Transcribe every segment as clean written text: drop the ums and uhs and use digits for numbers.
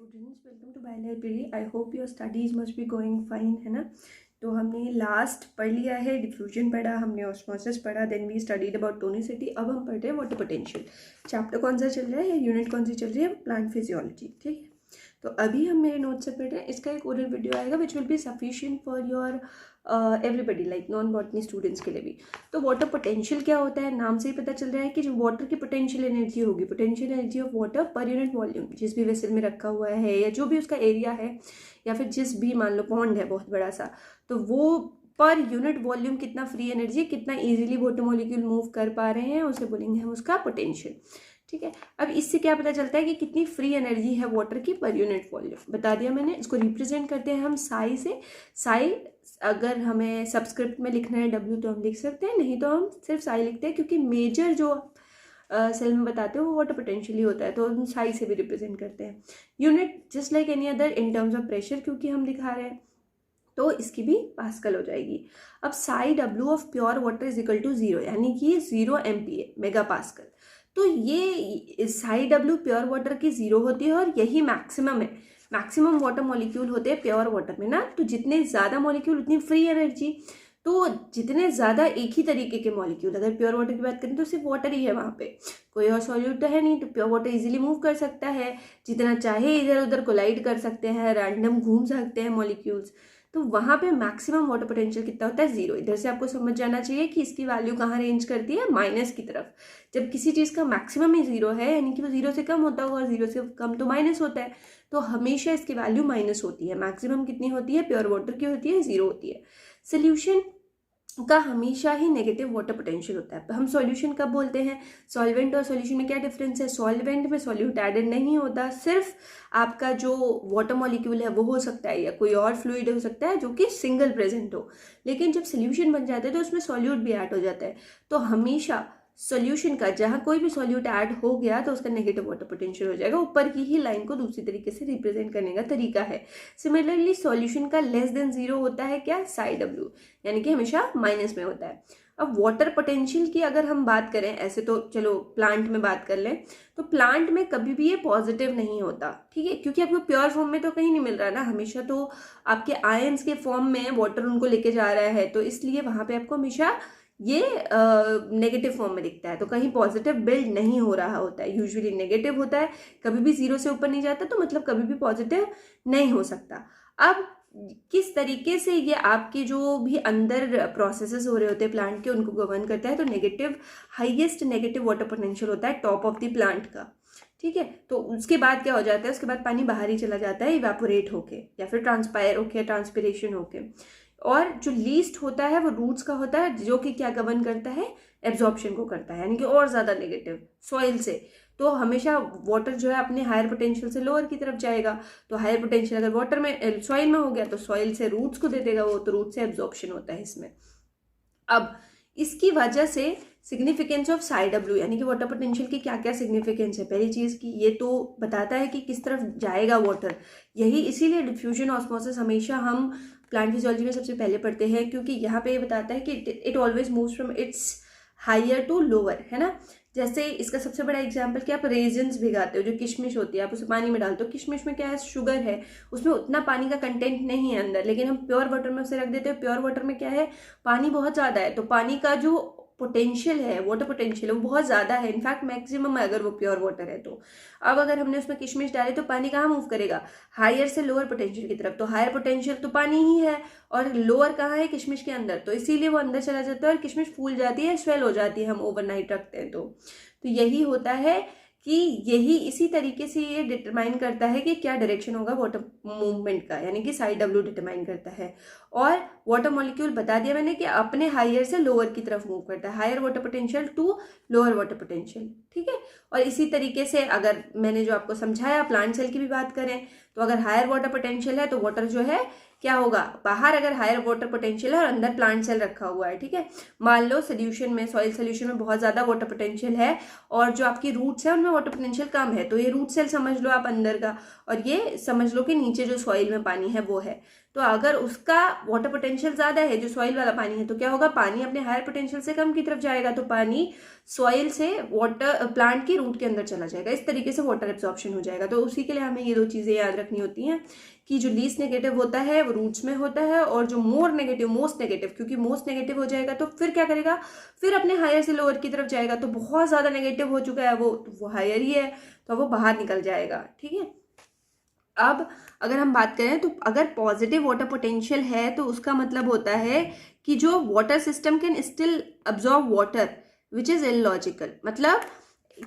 Students, welcome to by library. I hope your studies must be going fine, है ना। तो हमने last पढ़ लिया है, डिफ्यूजन पढ़ा, हमने ऑस्मोसिस पढ़ा, then we studied about tonicity. अब हम पढ़ रहे हैं वाटर पोटेंशियल। चैप्टर कौन सा चल रहा है या यूनिट कौन सी चल रही है? प्लांट फिजियोलॉजी, ठीक है। तो अभी हम मेरे नोट से पढ़ रहे हैं, इसका एक ओरल वीडियो आएगा which will be sufficient for your everybody, like non botany students के लिए भी। तो वाटर पोटेंशियल क्या होता है, नाम से ही पता चल रहा है कि जो वाटर की पोटेंशियल एनर्जी होगी, potential energy of water per unit volume, जिस भी वेसल में रखा हुआ है या जो भी उसका एरिया है, या फिर जिस भी, मान लो पॉन्ड है बहुत बड़ा सा, तो वो पर यूनिट वॉल्यूम कितना फ्री एनर्जी, कितना इजीली वाटर मॉलिक्यूल मूव कर पा रहे हैं, उसे बोलेंगे हम उसका पोटेंशियल, ठीक है। अब इससे क्या पता चलता है कि कितनी फ्री एनर्जी है वाटर की पर यूनिट वॉल्यूम, बता दिया मैंने। इसको रिप्रेजेंट करते हैं हम साई से। साई अगर हमें सबस्क्रिप्ट में लिखना है डब्ल्यू तो हम लिख सकते हैं, नहीं तो हम सिर्फ साई लिखते हैं, क्योंकि मेजर जो सेल में बताते हो वो वाटर पोटेंशियल ही होता है, तो हम साई से भी रिप्रेजेंट करते हैं। Unit just like any other in terms of pressure, क्योंकि हम दिखा रहे हैं, तो इसकी भी पास्कल हो जाएगी। अब psi W of pure water is equal to 0, यानी कि 0 MPa मेगा पास्कल। तो ये साई डब्ल्यू प्योर वाटर की 0 होती है और यही मैक्सिमम है। मैक्सिमम वाटर मॉलिक्यूल होते हैं प्योर वाटर में ना, तो जितने ज़्यादा मॉलिक्यूल उतनी फ्री एनर्जी। तो जितने ज़्यादा एक ही तरीके के मॉलिक्यूल, अगर प्योर वाटर की बात करें तो सिर्फ वाटर ही है वहाँ पे, कोई और सॉल्यूट तो है नहीं, तो प्योर वाटर इजीली मूव कर सकता है, जितना चाहे इधर उधर कोलाइड कर सकते हैं, रैंडम घूम सकते हैं मॉलिक्यूल्स। तो वहाँ पे मैक्सिमम वाटर पोटेंशियल कितना होता है? 0। इधर से आपको समझ जाना चाहिए कि इसकी वैल्यू कहाँ रेंज करती है, माइनस की तरफ। जब किसी चीज़ का मैक्सिमम ही 0 है, यानी कि वो 0 से कम होता होगा, और 0 से कम तो माइनस होता है, तो हमेशा इसकी वैल्यू माइनस होती है। मैक्सिमम कितनी होती है? प्योर वाटर की होती है 0 होती है। सोल्यूशन का हमेशा ही नेगेटिव वाटर पोटेंशियल होता है। हम सॉल्यूशन कब बोलते हैं? सॉल्वेंट और सॉल्यूशन में क्या डिफरेंस है? सॉल्वेंट में सॉल्यूट एडेड नहीं होता, सिर्फ आपका जो वाटर मॉलिक्यूल है वो हो सकता है, या कोई और फ्लूइड हो सकता है जो कि सिंगल प्रेजेंट हो। लेकिन जब सोल्यूशन बन जाता है तो उसमें सॉल्यूट भी ऐड हो जाता है। तो हमेशा सॉल्यूशन का, जहाँ कोई भी सॉल्यूट ऐड हो गया तो उसका नेगेटिव वाटर पोटेंशियल हो जाएगा। ऊपर की ही लाइन को दूसरी तरीके से रिप्रेजेंट करने का तरीका है। सिमिलरली सॉल्यूशन का लेस देन 0 होता है क्या? साई डब्ल्यू, यानी कि हमेशा माइनस में होता है। अब वाटर पोटेंशियल की अगर हम बात करें, ऐसे तो चलो प्लांट में बात कर लें, तो प्लांट में कभी भी ये पॉजिटिव नहीं होता, ठीक है, क्योंकि आपको प्योर फॉर्म में तो कहीं नहीं मिल रहा ना, हमेशा तो आपके आयंस के फॉर्म में वाटर उनको लेके जा रहा है, तो इसलिए वहां पे आपको हमेशा ये नेगेटिव फॉर्म में दिखता है। तो कहीं पॉजिटिव बिल्ड नहीं हो रहा होता है, यूजुअली नेगेटिव होता है, कभी भी 0 से ऊपर नहीं जाता, तो मतलब कभी भी पॉजिटिव नहीं हो सकता। अब किस तरीके से ये आपके जो भी अंदर प्रोसेसेस हो रहे होते हैं प्लांट के, उनको गवर्न करता है, तो negative, highest negative water potential होता है टॉप ऑफ द प्लांट का, ठीक है। तो उसके बाद क्या हो जाता है? उसके बाद पानी बाहर ही चला जाता है, इवेपोरेट होके, या फिर ट्रांसपायर होके, ट्रांसपिरेशन होके। और जो लीस्ट होता है वो रूट्स का होता है, जो कि क्या गवर्न करता है? एब्जॉर्प्शन को करता है, यानी कि और ज़्यादा नेगेटिव सॉइल से। तो हमेशा वाटर जो है अपने हायर पोटेंशियल से लोअर की तरफ जाएगा। तो हायर पोटेंशियल अगर वाटर में, सॉइल में हो गया, तो सॉइल से रूट्स को दे देगा वो, तो रूट से एब्जॉर्प्शन होता है इसमें। अब इसकी वजह से सिग्निफिकेंस ऑफ साई डब्ल्यू, यानी कि वाटर पोटेंशियल की क्या क्या सिग्निफिकेंस है? पहली चीज़ की ये तो बताता है कि किस तरफ जाएगा वाटर। यही इसीलिए डिफ्यूजन ऑस्मोसिस हमेशा हम प्लांट फिजियोलॉजी में सबसे पहले पढ़ते हैं, क्योंकि यहाँ पे ये बताता है कि it always moves from its higher to lower, है ना। जैसे इसका सबसे बड़ा एग्जाम्पल कि आप रेजन्स भिगाते हो, जो किशमिश होती है, आप उसे पानी में डालते हो, किशमिश में क्या है? शुगर है, उसमें उतना पानी का कंटेंट नहीं है अंदर, लेकिन हम प्योर वाटर में उसे रख देते हो। प्योर वाटर में क्या है? पानी बहुत ज़्यादा है, तो पानी का जो पोटेंशियल है, वाटर पोटेंशियल है, वो बहुत ज़्यादा है, इनफैक्ट मैक्सिमम है अगर वो प्योर वाटर है तो। अब अगर हमने उसमें किशमिश डाले तो पानी कहाँ मूव करेगा? हायर से लोअर पोटेंशियल की तरफ। तो हायर पोटेंशियल तो पानी ही है, और लोअर कहाँ है? किशमिश के अंदर, तो इसीलिए वो अंदर चला जाता है और किशमिश फूल जाती है, स्वेल हो जाती है, हम ओवरनाइट रखते हैं तो यही होता है कि यही इसी तरीके से ये डिटरमाइन करता है कि क्या डायरेक्शन होगा वाटर मूवमेंट का, यानी कि साई डब्ल्यू डिटरमाइन करता है। और वाटर मॉलिक्यूल बता दिया मैंने कि अपने हायर से लोअर की तरफ मूव करता है, higher water potential to lower water potential, ठीक है। और इसी तरीके से अगर मैंने जो आपको समझाया प्लांट सेल की भी बात करें, तो अगर हायर वाटर पोटेंशियल है तो वाटर जो है क्या होगा, बाहर अगर हायर वाटर पोटेंशियल है और अंदर प्लांट सेल रखा हुआ है, ठीक है, मान लो सोल्यूशन में, सॉइल सोल्यूशन में बहुत ज़्यादा वाटर पोटेंशियल है और जो आपकी रूट्स है उनमें वाटर पोटेंशियल कम है, तो ये रूट सेल समझ लो आप अंदर का, और ये समझ लो कि नीचे जो सॉइल में पानी है वो है। तो अगर उसका वाटर पोटेंशियल ज़्यादा है, जो सॉइल वाला पानी है, तो क्या होगा, पानी अपने हायर पोटेंशियल से कम की तरफ जाएगा, तो पानी सॉइल से वाटर प्लांट की रूट के अंदर चला जाएगा, इस तरीके से वाटर एब्जॉर्प्शन हो जाएगा। तो उसी के लिए हमें ये दो चीज़ें याद रखनी होती हैं कि जो लीस्ट नेगेटिव होता है वो रूट्स में होता है, और जो मोर नेगेटिव, मोस्ट नेगेटिव, क्योंकि मोस्ट नेगेटिव हो जाएगा तो फिर क्या करेगा, फिर अपने हायर से लोअर की तरफ जाएगा, तो बहुत ज़्यादा नेगेटिव हो चुका है वो, तो वो हायर ही है, तो वो बाहर निकल जाएगा, ठीक है। अब अगर हम बात करें तो अगर पॉजिटिव वाटर पोटेंशियल है तो उसका मतलब होता है कि जो water system can still absorb water which is illogical, मतलब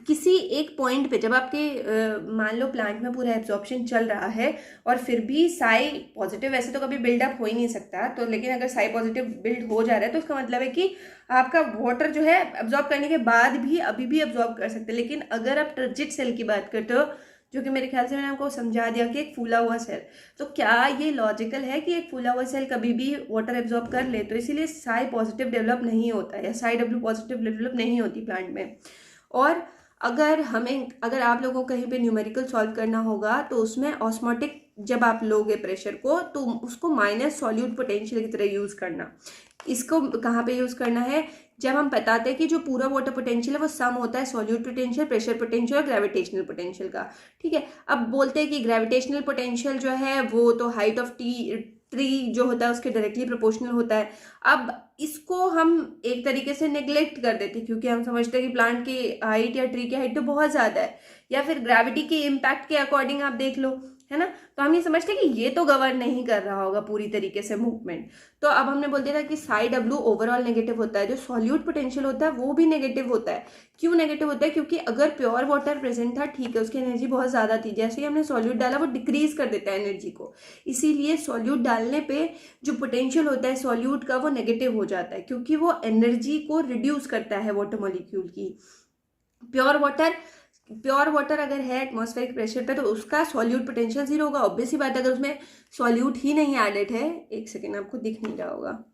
किसी एक पॉइंट पे जब आपके मान लो प्लांट में पूरा एब्जॉर्प्शन चल रहा है और फिर भी साई पॉजिटिव वैसे तो कभी बिल्डअप हो ही नहीं सकता, तो लेकिन अगर साई पॉजिटिव बिल्ड हो जा रहा है तो उसका मतलब है कि आपका वाटर जो है एब्जॉर्ब करने के बाद भी अभी भी एब्जॉर्ब कर सकते हैं। लेकिन अगर आप टर्जिट सेल की बात करते हो, जो कि मेरे ख्याल से मैंने आपको समझा दिया कि एक फूला हुआ सेल, तो क्या ये लॉजिकल है कि एक फूला हुआ सेल कभी भी वाटर एब्जॉर्ब कर ले, तो इसीलिए साई पॉजिटिव डेवलप नहीं होता है या साई डब्ल्यू पॉजिटिव डेवलप नहीं होती प्लांट में। और अगर आप लोगों को कहीं पे न्यूमेरिकल सॉल्व करना होगा तो उसमें ऑस्मोटिक जब आप लोगे प्रेशर को तो उसको माइनस सॉल्यूट पोटेंशियल की तरह यूज़ करना। इसको कहाँ पे यूज़ करना है, जब हम बताते हैं कि जो पूरा वाटर पोटेंशियल है वो सम होता है सॉल्यूट पोटेंशियल, प्रेशर पोटेंशियल और ग्रेविटेशनल पोटेंशियल का, ठीक है। अब बोलते हैं कि ग्रेविटेशनल पोटेंशियल जो है वो तो हाइट ऑफ ट्री जो होता है उसके डायरेक्टली प्रोपोर्शनल होता है। अब इसको हम एक तरीके से नेग्लेक्ट कर देते हैं क्योंकि हम समझते हैं कि प्लांट की हाइट या ट्री की हाइट तो बहुत ज़्यादा है, या फिर ग्रेविटी के इम्पैक्ट के अकॉर्डिंग आप देख लो, है ना, तो हम ये समझते हैं कि ये तो गवर्न नहीं कर रहा होगा पूरी तरीके से मूवमेंट। तो अब हमने बोल दिया था कि साई डब्ल्यू ओवरऑल नेगेटिव होता है, जो सॉल्यूट पोटेंशियल होता है वो भी नेगेटिव होता है। क्यों नेगेटिव होता है, क्योंकि अगर प्योर वाटर प्रेजेंट था, ठीक है, उसकी एनर्जी बहुत ज़्यादा थी, जैसे ही हमने सॉल्यूट डाला वो डिक्रीज कर देता है एनर्जी को, इसीलिए सॉल्यूट डालने पे जो पोटेंशियल होता है सॉल्यूट का वो नेगेटिव हो जाता है क्योंकि वो एनर्जी को रिड्यूस करता है वाटर मॉलिक्यूल की। प्योर वाटर अगर है एटमॉस्फेरिक प्रेशर पे तो उसका सॉल्यूट पोटेंशियल जीरो होगा, ऑब्वियस ही बात है। अगर उसमें सॉल्यूट ही नहीं एडेड है, एक सेकेंड आपको दिख नहीं रहा होगा,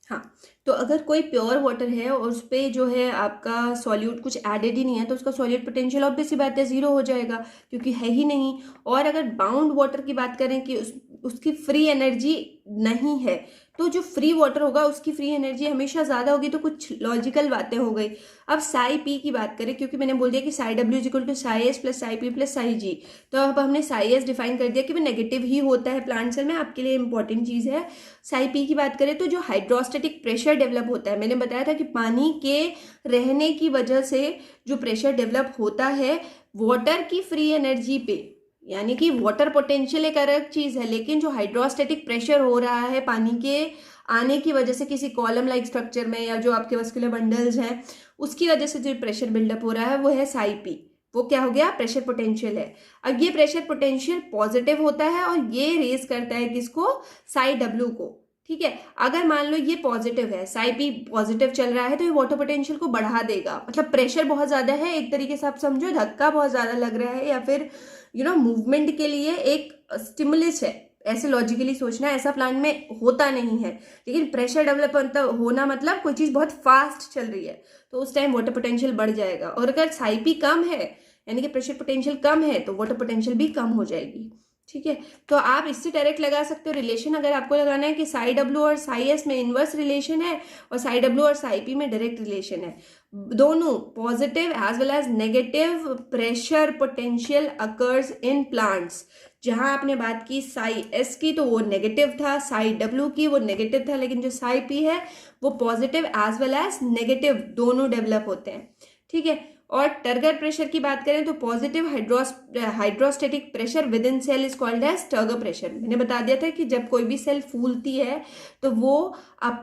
हाँ, तो अगर कोई प्योर वाटर है और उस पर जो है आपका सॉल्यूट कुछ एडेड ही नहीं है तो उसका सॉल्यूट पोटेंशियल ऑब्वियस ही बात है जीरो हो जाएगा क्योंकि है ही नहीं। और अगर बाउंड वाटर की बात करें कि उसकी फ्री एनर्जी नहीं है तो जो फ्री वाटर होगा उसकी फ्री एनर्जी हमेशा ज़्यादा होगी, तो कुछ लॉजिकल बातें हो गई। अब साई पी की बात करें, क्योंकि मैंने बोल दिया कि psi W is equal to psi S plus psi P plus psi G, तो अब हमने साई एस डिफाइन कर दिया कि वो नेगेटिव ही होता है प्लांट सेल में, आपके लिए इंपॉर्टेंट चीज़ है। साई पी की बात करें तो जो हाइड्रोस्टेटिक प्रेशर डेवलप होता है, मैंने बताया था कि पानी के रहने की वजह से जो प्रेशर डेवलप होता है वाटर की फ्री एनर्जी पे, यानी कि वाटर पोटेंशियल एक अलग चीज़ है, लेकिन जो हाइड्रोस्टेटिक प्रेशर हो रहा है पानी के आने की वजह से किसी कॉलम लाइक स्ट्रक्चर में या जो आपके वस्कुलर बंडल्स हैं उसकी वजह से जो प्रेशर बिल्डअप हो रहा है वो है साई पी, वो क्या हो गया, प्रेशर पोटेंशियल है। अब ये प्रेशर पोटेंशियल पॉजिटिव होता है और ये रेज करता है किसको, साई डब्ल्यू को, ठीक है। अगर मान लो ये पॉजिटिव है, साई पी पॉजिटिव चल रहा है तो ये वाटर पोटेंशियल को बढ़ा देगा, मतलब प्रेशर बहुत ज़्यादा है, एक तरीके से आप समझो धक्का बहुत ज़्यादा लग रहा है या फिर मूवमेंट के लिए एक स्टिमुलस है, ऐसे लॉजिकली सोचना है। ऐसा प्लांट में होता नहीं है, लेकिन प्रेशर डेवलप होना मतलब कोई चीज़ बहुत फास्ट चल रही है तो उस टाइम वाटर पोटेंशियल बढ़ जाएगा। और अगर साई पी कम है यानी कि प्रेशर पोटेंशियल कम है तो वाटर पोटेंशियल भी कम हो जाएगी, ठीक है। तो आप इससे डायरेक्ट लगा सकते हो रिलेशन, अगर आपको लगाना है कि साई डब्ल्यू और साई एस में इनवर्स रिलेशन है और साई डब्ल्यू और साई पी में डायरेक्ट रिलेशन है। दोनों positive as well as negative pressure potential occurs in plants. जहां आपने बात की साई एस की तो वो नेगेटिव था, साई डब्ल्यू की वो नेगेटिव था, लेकिन जो साई पी है वो positive as well as negative दोनों डेवलप होते हैं, ठीक है। और टर्गर प्रेशर की बात करें तो positive hydrostatic pressure within cell is called as turgor pressure. मैंने बता दिया था कि जब कोई भी सेल फूलती है तो वो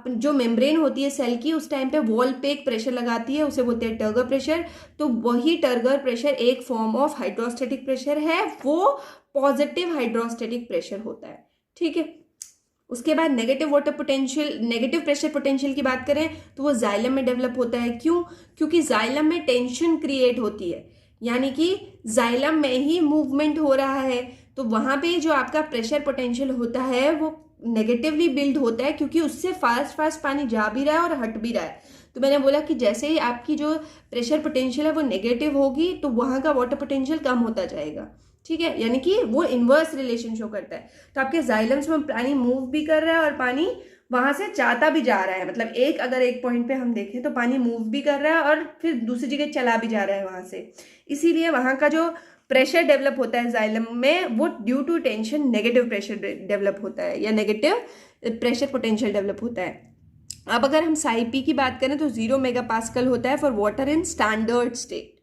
जो मेम्ब्रेन होती है सेल की उस टाइम पे वॉल पे एक प्रेशर लगाती है, उसे बोलते हैं टर्गर प्रेशर। तो वही टर्गर प्रेशर एक फॉर्म ऑफ हाइड्रोस्टेटिक प्रेशर है, वो पॉजिटिव हाइड्रोस्टेटिक प्रेशर होता है, ठीक है। उसके बाद नेगेटिव प्रेशर पोटेंशियल की बात करें तो वो जाइलम में डेवलप होता है। क्यों? क्योंकि जाइलम में टेंशन क्रिएट होती है, यानी कि जाइलम में ही मूवमेंट हो रहा है। तो वहाँ पे जो आपका प्रेशर पोटेंशियल होता है वो नेगेटिवली बिल्ड होता है, क्योंकि उससे फास्ट पानी जा भी रहा है और हट भी रहा है। तो मैंने बोला कि जैसे ही आपकी जो प्रेशर पोटेंशियल है वो नेगेटिव होगी तो वहाँ का वाटर पोटेंशियल कम होता जाएगा, ठीक है, यानी कि वो इन्वर्स रिलेशन शो करता है। तो आपके जाइलम्स में पानी मूव भी कर रहा है और पानी वहां से जाता भी जा रहा है, मतलब अगर एक पॉइंट पे हम देखें तो पानी मूव भी कर रहा है और फिर दूसरी जगह चला भी जा रहा है वहां से। इसीलिए वहां का जो प्रेशर डेवलप होता है जाइलम में वो due to tension negative pressure develop होता है या नेगेटिव प्रेशर पोटेंशियल डेवलप होता है। अब अगर हम साइपी की बात करें तो 0 मेगापास्कल होता है for water in standard state,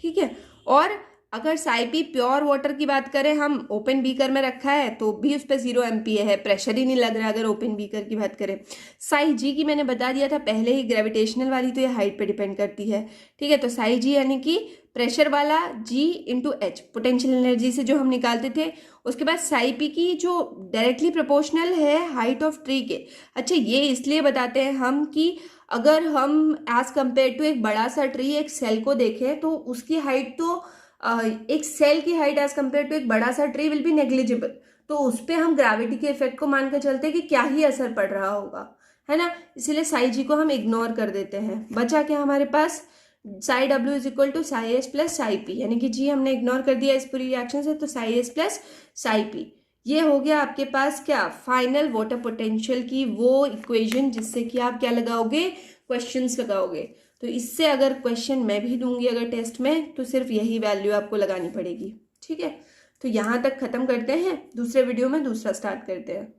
ठीक है। और अगर साइपी प्योर वाटर की बात करें, हम ओपन बीकर में रखा है तो भी उस पर 0 MPa है, प्रेशर ही नहीं लग रहा अगर ओपन बीकर की बात करें। साई जी की मैंने बता दिया था पहले ही, ग्रेविटेशनल वाली तो ये हाइट पे डिपेंड करती है, ठीक है। तो साई जी यानी कि प्रेशर वाला G into H potential energy से जो हम निकालते थे। उसके बाद साई पी की जो डायरेक्टली प्रोपोर्शनल है हाइट ऑफ ट्री के। अच्छा, ये इसलिए बताते हैं हम कि अगर हम एज कम्पेयर टू एक बड़ा सा ट्री एक सेल को देखें तो उसकी हाइट तो एक सेल की हाइट एज कम्पेयर टू एक बड़ा सा ट्री विल बी नेग्लिजिबल। तो उस पर हम ग्रेविटी के इफेक्ट को मान कर चलते हैं कि क्या ही असर पड़ रहा होगा, है ना। इसीलिए साई जी को हम इग्नोर कर देते हैं। बचा क्या हमारे पास, psi W is equal to psi S plus psi P, यानी कि जी हमने इग्नोर कर दिया इस पूरी रिएक्शन से, तो Sai S plus psi P. ये हो गया आपके पास क्या, फाइनल वाटर पोटेंशियल की वो इक्वेशन जिससे कि आप क्या लगाओगे, क्वेश्चंस लगाओगे। तो इससे अगर क्वेश्चन मैं भी दूंगी अगर टेस्ट में तो सिर्फ यही वैल्यू आपको लगानी पड़ेगी, ठीक है। तो यहाँ तक खत्म करते हैं, दूसरे वीडियो में दूसरा स्टार्ट करते हैं।